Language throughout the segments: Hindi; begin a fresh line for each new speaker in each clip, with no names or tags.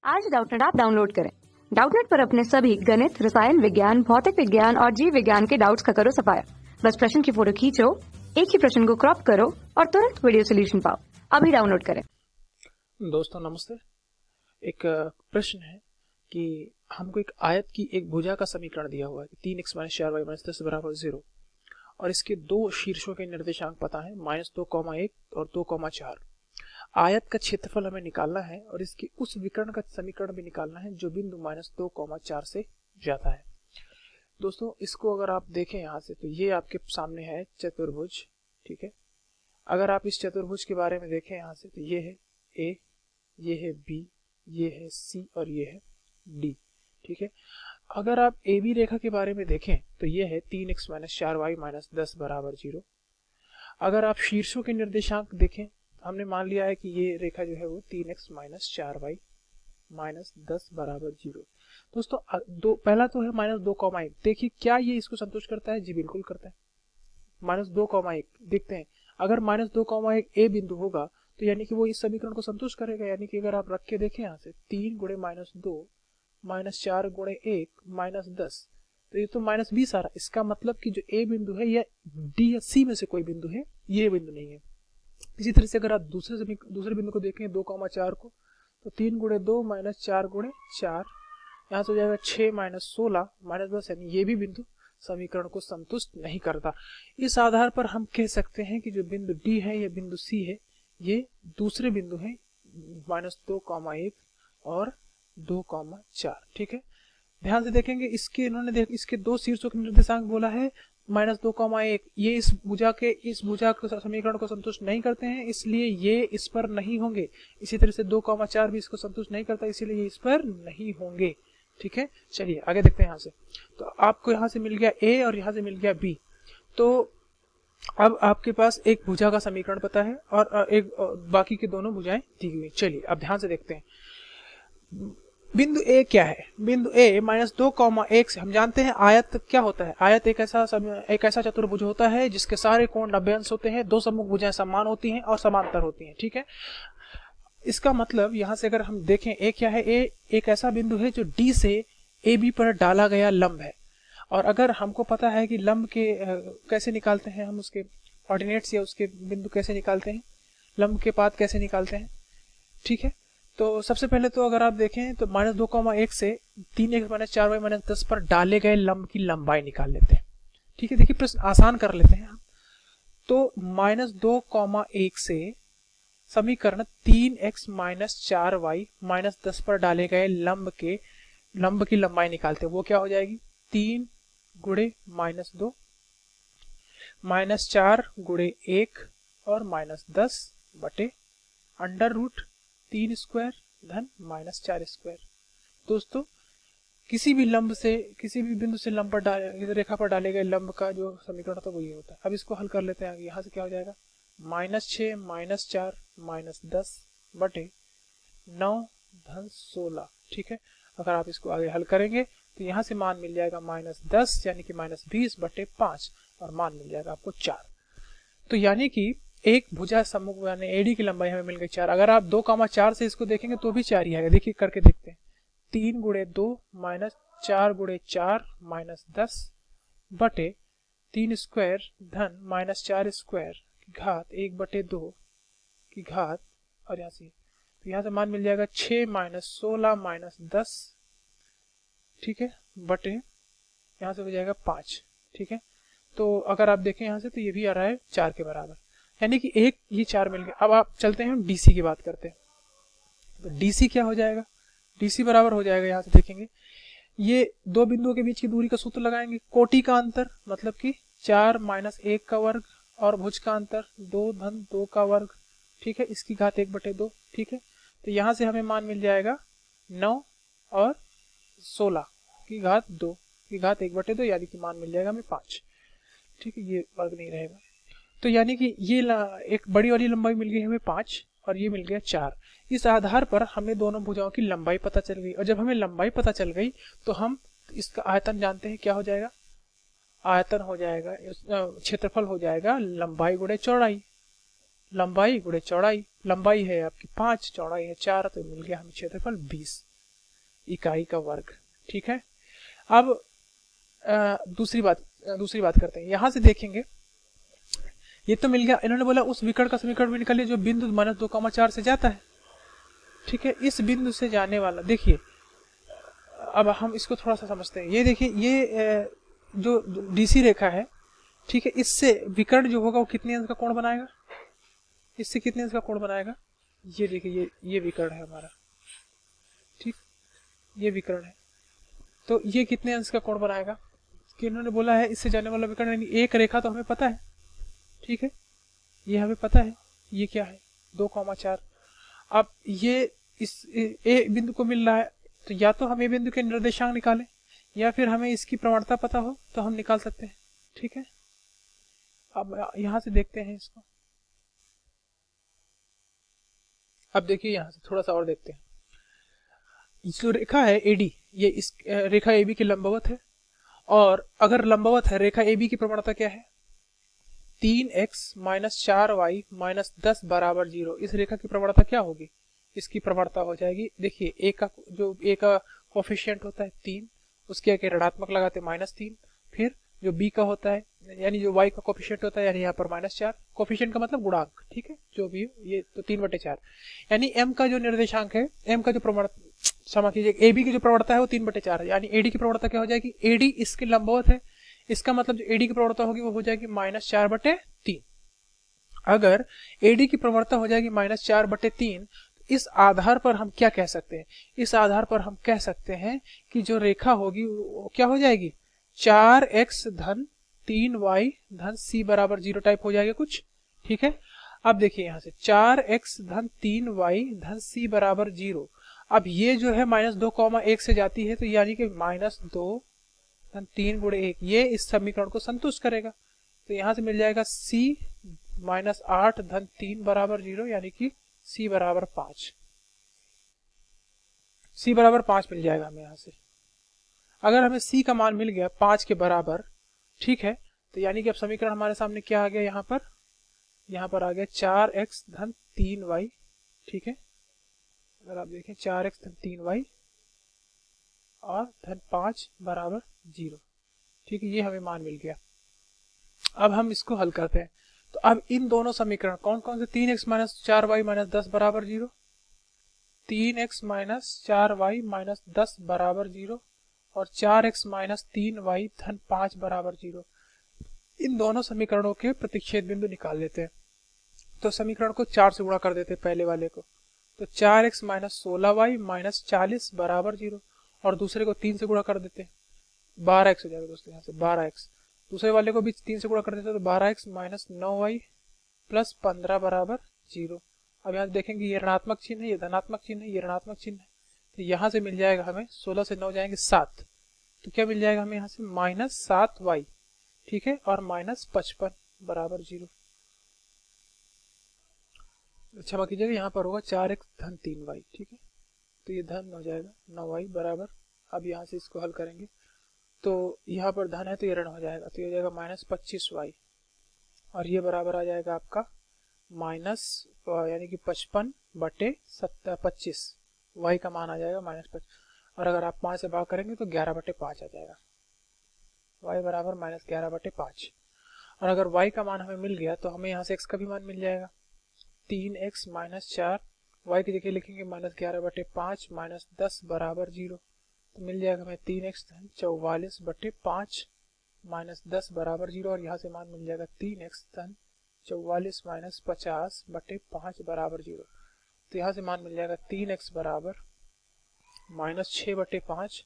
आज डाउटनेट ऐप डाउनलोड करें। डाउटनेट पर अपने सभी गणित, रसायन विज्ञान, भौतिक विज्ञान और जीव विज्ञान के डाउट्स का करो सफाया। बस प्रश्न की फोटो खींचो, एक ही प्रश्न को क्रॉप करो और तुरंत वीडियो सोल्यूशन पाओ। अभी डाउनलोड करें।
दोस्तों नमस्ते। एक प्रश्न है कि हमको एक आयत की एक भुजा का समीकरण दिया हुआ है 3x - 4y - 10 = 0 और इसके दो शीर्षों के निर्देशांक पता है -2,1 और 2,4। आयत का क्षेत्रफल हमें निकालना है और इसके उस विकर्ण का समीकरण भी निकालना है जो बिंदु -2,4 से जाता है। दोस्तों इसको अगर आप देखें यहाँ से तो ये आपके सामने है चतुर्भुज, ठीक है। अगर आप इस चतुर्भुज के बारे में देखें यहाँ से तो ये है ए, ये है बी, ये है सी और ये है डी, ठीक है। अगर आप ए बी रेखा के बारे में देखें तो ये है 3x - 4y - 10 = 0। अगर आप शीर्षों के निर्देशांक देखें, हमने मान लिया है कि ये रेखा जो है वो 3x - 4y - 10 = 0। दोस्तों पहला तो है -2,1। देखिए क्या ये इसको संतुष्ट करता है? जी बिल्कुल करता है। -2,1 देखते हैं। अगर -2,1 ए बिंदु होगा तो यानी कि वो इस समीकरण को संतुष्ट करेगा। यानी कि अगर आप रख के देखें यहाँ से 3 × -2 - 4 × 1 - 10 तो ये तो -20 आ रहा है। इसका मतलब कि जो ए बिंदु है या डी या सी में से कोई बिंदु है, ये बिंदु नहीं है। इसी तरह से अगर आप दूसरे बिंदु को देखें 2,4 को तो 3 × 2 - 4 × 4 यहाँ से हो जाएगा 6 - 16 - 10 यानी ये भी बिंदु समीकरण को संतुष्ट नहीं करता। इस आधार पर हम कह सकते हैं कि जो बिंदु डी है या बिंदु सी है ये दूसरे बिंदु हैं -2,1 और 2,4, ठीक है। ध्यान से देखेंगे इन्होंने इसके दो शीर्षों के निर्देशांक बोला है -2,1। ये इस भुजा के समीकरण को संतुष्ट नहीं करते हैं, इसलिए ये इस पर नहीं होंगे। इसी तरह से 2,4 भी इसको संतुष्ट नहीं करता, इसीलिए ये इस पर नहीं होंगे, ठीक है। चलिए आगे देखते हैं। यहाँ से तो आपको यहाँ से मिल गया ए और यहाँ से मिल गया बी। तो अब आपके पास एक भुजा का समीकरण पता है और बाकी के दोनों भुजाएं दी हुई। चलिए अब ध्यान से देखते हैं बिंदु ए क्या है। बिंदु ए -2,1 से हम जानते हैं आयत क्या होता है। आयत एक ऐसा चतुर्भुज होता है जिसके सारे कोण 90 अंश होते हैं, दो सम्मुख भुजाएं समान होती हैं और समांतर होती हैं, ठीक है। इसका मतलब यहाँ से अगर हम देखें ए क्या है, ए एक ऐसा बिंदु है जो डी से ए बी पर डाला गया लंब है। और अगर हमको पता है कि लंब के कैसे निकालते हैं हम, उसके ऑर्डिनेट्स या उसके बिंदु कैसे निकालते हैं, लंब के पाद कैसे निकालते हैं, ठीक है। तो सबसे पहले तो अगर आप देखें तो -2,1 से 3x - 4y - 10 पर डाले गए लंब की लंबाई निकाल लेते हैं, ठीक है। देखिए प्रश्न आसान कर लेते हैं हम। तो -2,1 से समीकरण 3x - 4y - 10 पर डाले गए लंब की लंबाई निकालते हैं। वो क्या हो जाएगी? 3 × -2 -4 × 1 और -10 बटे √3² धन -4²। दोस्तों किसी भी बिंदु से लंब पर रेखा पर डाले गए लंब का जो समीकरण होता है वो ये होता है। अब इसको हल कर लेते हैं। यहाँ से क्या हो जाएगा? -6 - 4 -10 बटे 9 धन 16, ठीक है। अगर आप इसको आगे हल करेंगे तो यहाँ से मान मिल जाएगा -10 यानी कि -20 बटे 5 और मान मिल जाएगा आपको 4। तो यानी कि एक भुजा सम्मुख यानी एडी की लंबाई हमें मिल गई 4। अगर आप 2,4 से इसको देखेंगे तो भी 4 ही आएगा। देखिए करके देखते हैं। 3 × 2 - 4 × 4 -10 बटे 3² धन -4² की घात 1/2 की घात और यहाँ से तो यहाँ से मान मिल जाएगा 6 - 16 - 10, ठीक है, बटे यहाँ से हो जाएगा 5, ठीक है। तो अगर आप देखें यहाँ से तो ये भी आ रहा है 4 के बराबर, यानी कि एक ये 4 मिल गया। अब आप चलते हैं डीसी की बात करते हैं। तो डीसी क्या हो जाएगा? डीसी बराबर हो जाएगा, यहाँ से देखेंगे ये दो बिंदुओं के बीच की दूरी का सूत्र लगाएंगे। कोटि का अंतर मतलब कि 4 - 1 का वर्ग और भुज का अंतर 2 धन 2 का वर्ग, ठीक है, इसकी घात 1/2, ठीक है। तो यहाँ से हमें मान मिल जाएगा 9 और 16 की घात 2 की घात 1/2 यानी कि मान मिल जाएगा हमें 5, ठीक है। ये वर्ग नहीं रहेगा। तो यानी कि ये एक बड़ी वाली लंबाई मिल गई हमें 5 और ये मिल गया 4। इस आधार पर हमें दोनों भुजाओं की लंबाई पता चल गई और जब हमें लंबाई पता चल गई तो हम इसका आयतन जानते हैं क्या हो जाएगा। आयतन हो जाएगा क्षेत्रफल हो जाएगा लंबाई गुणे चौड़ाई। लंबाई गुणे चौड़ाई, लंबाई है आपकी 5, चौड़ाई है 4, तो मिल गया हमें क्षेत्रफल 20। इकाई का वर्ग। ठीक है, अब दूसरी बात करते हैं। यहां से देखेंगे, ये तो मिल गया, इन्होंने बोला उस विकर्ण का समीकरण भी निकालिए जो बिंदु -2,4 से जाता है। ठीक है, इस बिंदु से जाने वाला, देखिए अब हम इसको थोड़ा सा समझते हैं। ये देखिए, ये जो डीसी रेखा है, ठीक है, इससे विकर्ण जो होगा वो कितने अंश का कोण बनाएगा, इससे कितने अंश का कोण बनाएगा, ये देखिए, ये विकर्ण है हमारा, ठीक, ये विकर्ण है, तो ये कितने अंश का कोण बनाएगा, कि इन्होंने बोला है इससे जाने वाला विकर्ण, यानी एक रेखा तो हमें पता है, ठीक है, ये हमें पता है, ये क्या है 2,4। अब ये इस ए बिंदु को मिल रहा है, तो या तो हम ए बिंदु के निर्देशांक निकालें, या फिर हमें इसकी प्रवणता पता हो तो हम निकाल सकते हैं। ठीक है, अब यहां से देखते हैं इसको। अब देखिए यहां से थोड़ा सा और देखते हैं। जो रेखा है एडी, ये इस रेखा एबी की लंबवत है, और अगर लंबवत है रेखा एबी की प्रवणता क्या है, 3x - 4y - 10 बराबर 0। इस रेखा की प्रवणता क्या होगी, इसकी प्रवणता हो जाएगी, देखिए ए का कोफिशिएंट होता है 3, उसके आगे ऋणात्मक लगाते -3, फिर जो बी का होता है, यानी जो y का कोफिशिएंट होता है, यानी यहाँ पर -4, कोफिशिएंट का मतलब गुणांक, ठीक है, जो भी हो, ये तो 3/4, यानी m का जो निर्देशांक है, m का जो प्रवणता, क्षमा कीजिए, AB की जो प्रवणता है वो 3/4 है, यानी AD की प्रवणता क्या हो जाएगी, AD इसके लंबवत है, इसका मतलब जो AD की प्रवणता होगी वो हो जाएगी -4/3। अगर AD की प्रवणता हो जाएगी -4/3, इस आधार पर हम क्या कह सकते हैं, इस आधार पर हम कह सकते हैं कि जो रेखा होगी वो क्या हो जाएगी, 4x धन 3y धन c बराबर 0 टाइप हो जाएगा कुछ। ठीक है, अब देखिए यहां से 4x धन 3y धन c बराबर 0। अब ये जो है -2,1 से जाती है, तो यानी कि -2 धन 3 गुणे 1, ये इस समीकरण को संतुष्ट करेगा। तो यहां से मिल जाएगा c -8 धन 3 बराबर 0, यानी कि c बराबर 5, c बराबर 5 मिल जाएगा हमें यहाँ से। अगर हमें c का मान मिल गया 5 के बराबर, ठीक है, तो यानी कि अब समीकरण हमारे सामने क्या आ गया, यहाँ पर आ गया 4x धन 3y। ठीक है, अगर आप देखें 4x धन 3y और धन 5 बराबर 0। ठीक है, ये हमें मान मिल गया। अब हम इसको हल करते हैं। तो अब इन दोनों समीकरण कौन कौन से, 3x - 4y - 10 बराबर 0, 3x - 4y - 10 बराबर 0, और 4x - 3y धन 5 बराबर 0। इन दोनों समीकरणों के प्रतिच्छेद बिंदु निकाल लेते हैं। तो समीकरण को 4 से गुणा कर देते हैं पहले वाले को, तो 4x - 16y - 40 बराबर 0, और दूसरे को 3 से गुणा कर देते हैं, 12x हो जाएगा दोस्तों, यहाँ से 12x, दूसरे वाले को भी 3 से गुणा कर देते हैं, तो 12x - 9y प्लस 15 बराबर 0। अब यहाँ देखेंगे ये ऋणात्मक चिन्ह है, ये धनात्मक चिन्ह है, ये ऋणात्मक चिन्ह है, तो यहाँ से मिल जाएगा हमें 16 से 9 जाएंगे 7, तो क्या मिल जाएगा हमें यहाँ से -7y। ठीक है, और -55 बराबर 0। क्षमा कीजिएगा, यहाँ पर होगा 4x धन 3y। ठीक है, तो ये धन हो जाएगा 9y बराबर, अब यहाँ से इसको हल करेंगे तो यहाँ पर धन है तो ये ऋण हो जाएगा, तो ये हो जाएगा -25y, और ये बराबर आ जाएगा आपका यानी कि 55/25, y का मान आ जाएगा -5, और अगर आप 5 से भाग करेंगे तो 11/5 आ जाएगा, y बराबर -11/5। और अगर y का मान हमें मिल गया तो हमें यहाँ से x का भी मान मिल जाएगा, 3x - 4, y की जगह लिखेंगे -11/5 - 10 बराबर 0, तो मिल जाएगा हमें 3x धन 44/5 - 10 बराबर 0, और यहाँ से मान मिल जाएगा 3x धन 44 - 50/5 बराबर 0, तो यहाँ से मान मिल जाएगा 3x बराबर -6/5,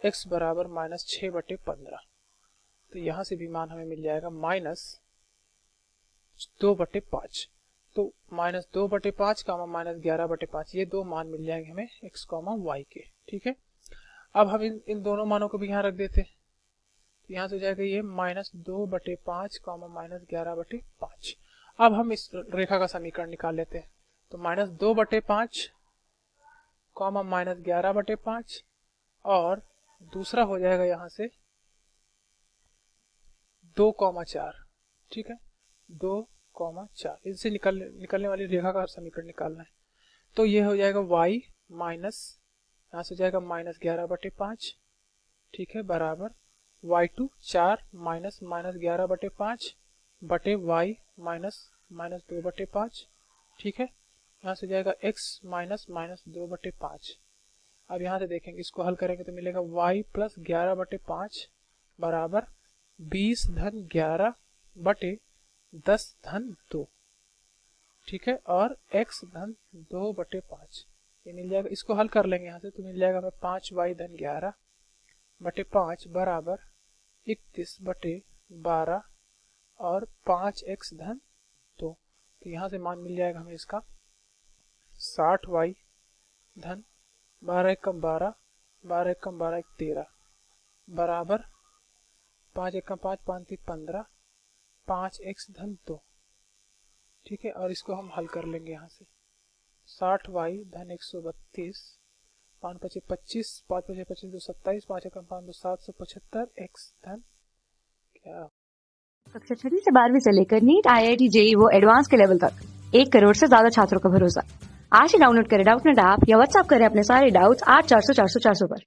x बराबर -6/15, तो यहाँ से भी मान हमें मिल जाएगा -2/5, तो -2/5 -11/5, ये दो मान मिल जाएंगे हमें x, y के। ठीक है, अब हम इन दोनों मानों को भी यहाँ रख देते हैं, तो यहाँ से हो जाएगा ये -2/5 -11/5। अब हम इस रेखा का समीकरण निकाल लेते हैं, तो -2/5 -11/5, और दूसरा हो जाएगा यहाँ से 2,4। ठीक है, 2,4, इनसे निकलने वाली रेखा का समीकरण निकालना है, तो ये हो जाएगा y यहाँ से जाएगा -11/5, ठीक है, बराबर y2 4 माइनस 11/5 बटे y -2/5, ठीक है। यहाँ से जाएगा x -2/5। अब यहाँ से देखेंगे, इसको हल करेंगे तो मिलेगा y + 11/5 बराबर 20 धन 11 बटे 10 धन 2, ठीक है, और x धन 2/5 ये मिल जाएगा। इसको हल कर लेंगे यहाँ से तो मिल जाएगा हमें 5y धन 11 बटे 5 बराबर 31/12 और 5x धन 2। तो यहाँ से मान मिल जाएगा हमें इसका 60y धन 12 × 12 12 × 12 13 बराबर 5 × 5 5 × 15 5x धन 2, ठीक है। और इसको हम हल कर लेंगे यहाँ से 60y धन 132 5 × 5 25 5 × 5 25 27 5 × 5 775 x धन क्या।
कक्षा 6 से 12वीं से लेकर नीट, IIT, JEE वो एडवांस के लेवल तक 1 करोड़ से ज्यादा छात्रों का भरोसा। आज ही डाउनलोड करें डाउटनेट ऐप या व्हाट्सएप करें अपने सारे डाउट्स 8400 400 400 पर।